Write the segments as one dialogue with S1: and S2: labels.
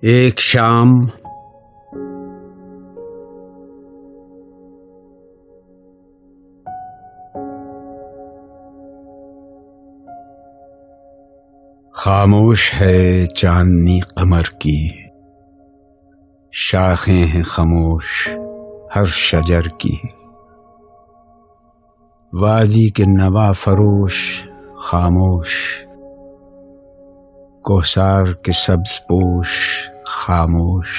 S1: ایک شام خاموش ہے چاندنی قمر کی، شاخیں ہیں خاموش ہر شجر کی، وادی کے نوا فروش خاموش، کوثر کے سبز پوش خاموش،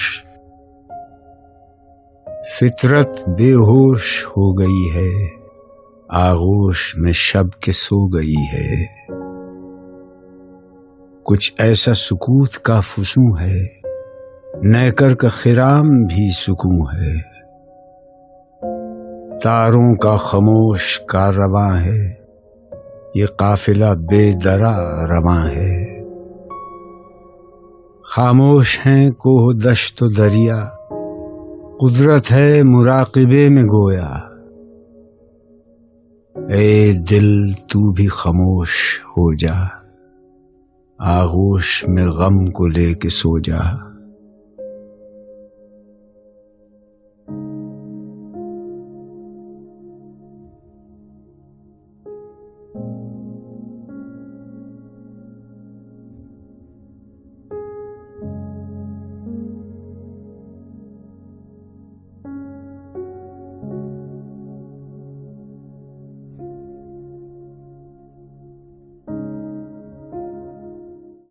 S1: فطرت بے ہوش ہو گئی ہے، آغوش میں شب کے سو گئی ہے، کچھ ایسا سکوت کا فسوں ہے، نیکر کا خرام بھی سکون ہے، تاروں کا خاموش کارواں ہے، یہ قافلہ بے درا رواں ہے، خاموش ہیں کوہ دشت و دریا، قدرت ہے مراقبے میں گویا، اے دل تو بھی خاموش ہو جا، آغوش میں غم کو لے کے سو جا۔